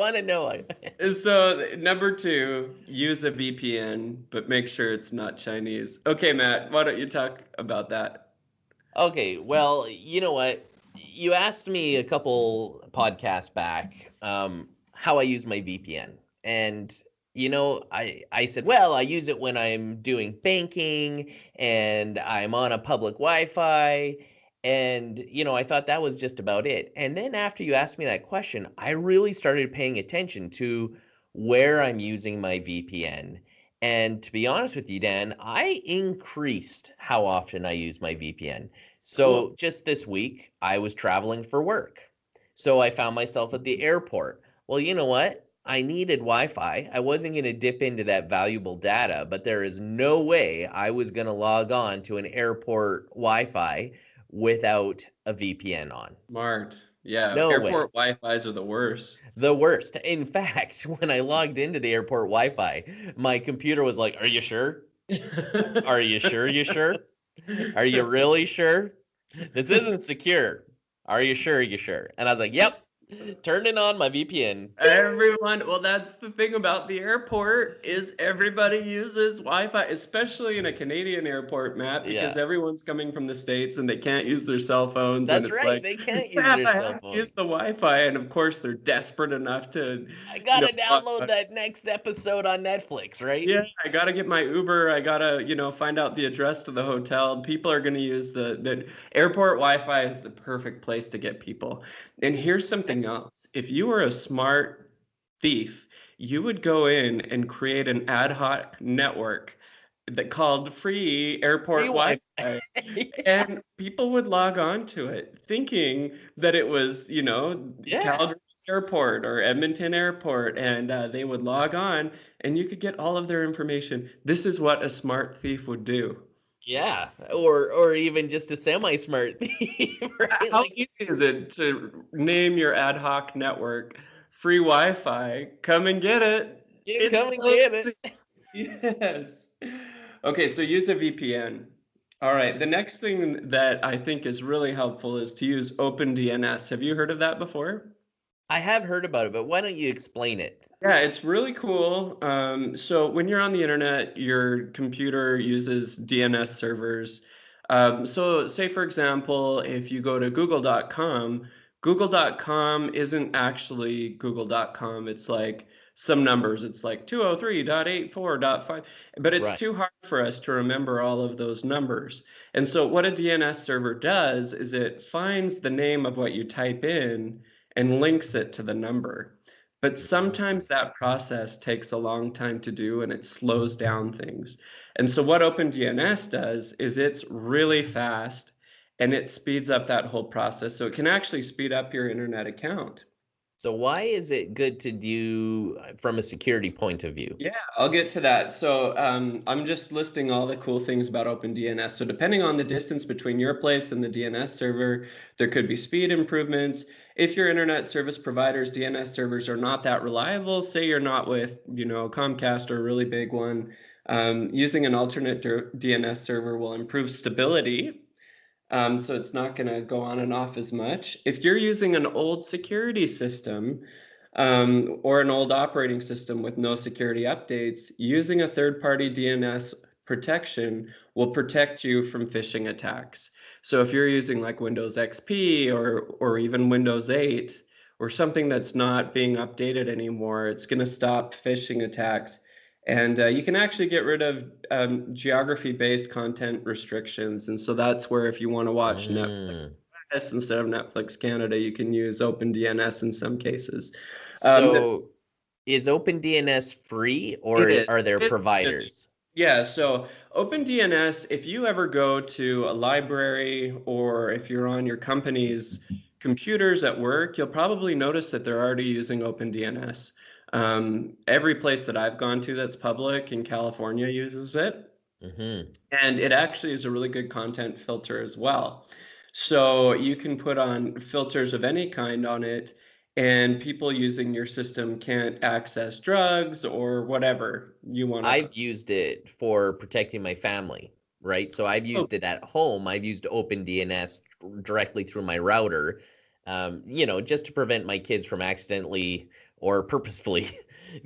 want to know. So number 2, use a VPN, but make sure it's not Chinese. Okay, Matt, why don't you talk about that? Okay, well, you know what? You asked me a couple podcasts back how I use my VPN. And, I said, well, I use it when I'm doing banking and I'm on a public Wi-Fi. And, I thought that was just about it. And then after you asked me that question, I really started paying attention to where I'm using my VPN. And to be honest with you, Dan, I increased how often I use my VPN. Cool. So just this week, I was traveling for work. So I found myself at the airport. Well, you know what? I needed Wi-Fi. I wasn't going to dip into that valuable data, but there is no way I was going to log on to an airport Wi-Fi without a VPN on. Smart. Yeah, No way. airport Wi-Fi's are the worst. The worst. In fact, when I logged into the airport Wi-Fi, my computer was like, "Are you sure? Are you sure? You sure? Are you really sure? This isn't secure. Are you sure? You sure?" And I was like, "Yep." Turning on my VPN. Everyone, well, that's the thing about the airport is everybody uses Wi-Fi, especially in a Canadian airport, Matt, because Yeah, everyone's coming from the States and they can't use their cell phones, and that's it's right. like, They can't use crap, their I cell have to phone. use the Wi-Fi, and of course they're desperate enough to, I you know, gotta download that next episode on Netflix, right? yeah, I gotta get my Uber. I gotta, find out the address to the hotel. People are gonna use the airport Wi-Fi is the perfect place to get people. And here's something else. If you were a smart thief, you would go in and create an ad hoc network that called free Free airport Wi-Fi. Wi-Fi. And people would log on to it thinking that it was, Yeah, Calgary Airport or Edmonton Airport, and they would log on and you could get all of their information. This is what a smart thief would do. yeah, or even just a semi-smart thief, right? How Like, easy is it to name your ad hoc network free Wi-Fi? Come and get it. you come It's and so get easy. it. Yes. Okay, so use a VPN. All right, the next thing that I think is really helpful is to use OpenDNS. Have you heard of that before? I have heard about it, but why don't you explain it? Yeah, it's really cool. So when you're on the internet, your computer uses DNS servers. So say, for example, if you go to google.com isn't actually google.com. It's like some numbers. It's like 203.84.5, but it's Right. too hard for us to remember all of those numbers. And so what a DNS server does is it finds the name of what you type in and links it to the number. But sometimes that process takes a long time to do and it slows down things. And so what OpenDNS does is it's really fast and it speeds up that whole process. So it can actually speed up your internet account. So why is it good to do from a security point of view? Yeah, I'll get to that. So I'm just listing all the cool things about OpenDNS. So depending on the distance between your place and the DNS server, there could be speed improvements. If your internet service provider's DNS servers are not that reliable, say you're not with, Comcast or a really big one, using an alternate DNS server will improve stability. So it's not going to go on and off as much. If you're using an old security system, or an old operating system with no security updates, using a third-party DNS protection will protect you from phishing attacks. So if you're using like Windows XP or even Windows 8 or something that's not being updated anymore, it's going to stop phishing attacks. And you can actually get rid of geography-based content restrictions. And so that's where if you want to watch Netflix instead of Netflix Canada, you can use OpenDNS in some cases. So is OpenDNS free It or is. are there It's providers? Yeah, so OpenDNS, if you ever go to a library or if you're on your company's computers at work, you'll probably notice that they're already using OpenDNS. Every place that I've gone to that's public in California uses it. Mm-hmm. And it actually is a really good content filter as well. So you can put on filters of any kind on it, and people using your system can't access drugs or whatever you want to. I've used it for protecting my family, right? So I've Oh, used it at home. I've used OpenDNS directly through my router, just to prevent my kids from accidentally or purposefully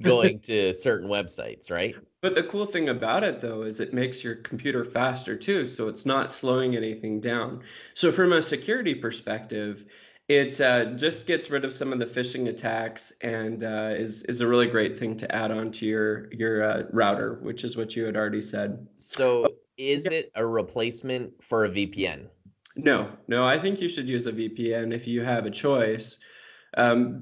going to certain websites, right? But the cool thing about it, though, is it makes your computer faster too, so it's not slowing anything down. So from a security perspective, it just gets rid of some of the phishing attacks and is a really great thing to add on to your router, which is what you had already said. So is Yeah. it a replacement for a VPN? No, I think you should use a VPN if you have a choice.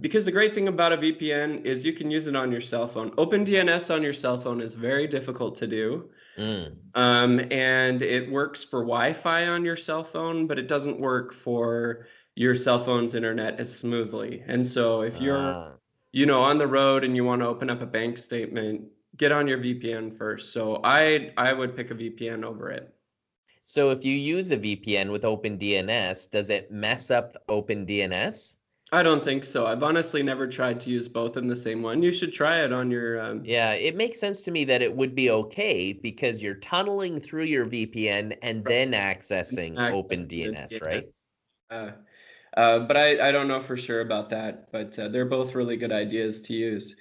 Because the great thing about a VPN is you can use it on your cell phone. OpenDNS on your cell phone is very difficult to do. Mm. And it works for Wi-Fi on your cell phone, but it doesn't work for your cell phone's internet as smoothly. And so if you're, Ah. on the road and you want to open up a bank statement, get on your VPN first. So I would pick a VPN over it. So if you use a VPN with OpenDNS, does it mess up OpenDNS? I don't think so. I've honestly never tried to use both in the same one. You should try it on your. Yeah, it makes sense to me that it would be okay because you're tunneling through your VPN and then accessing Access to OpenDNS, right? DNS. But I don't know for sure about that. But they're both really good ideas to use.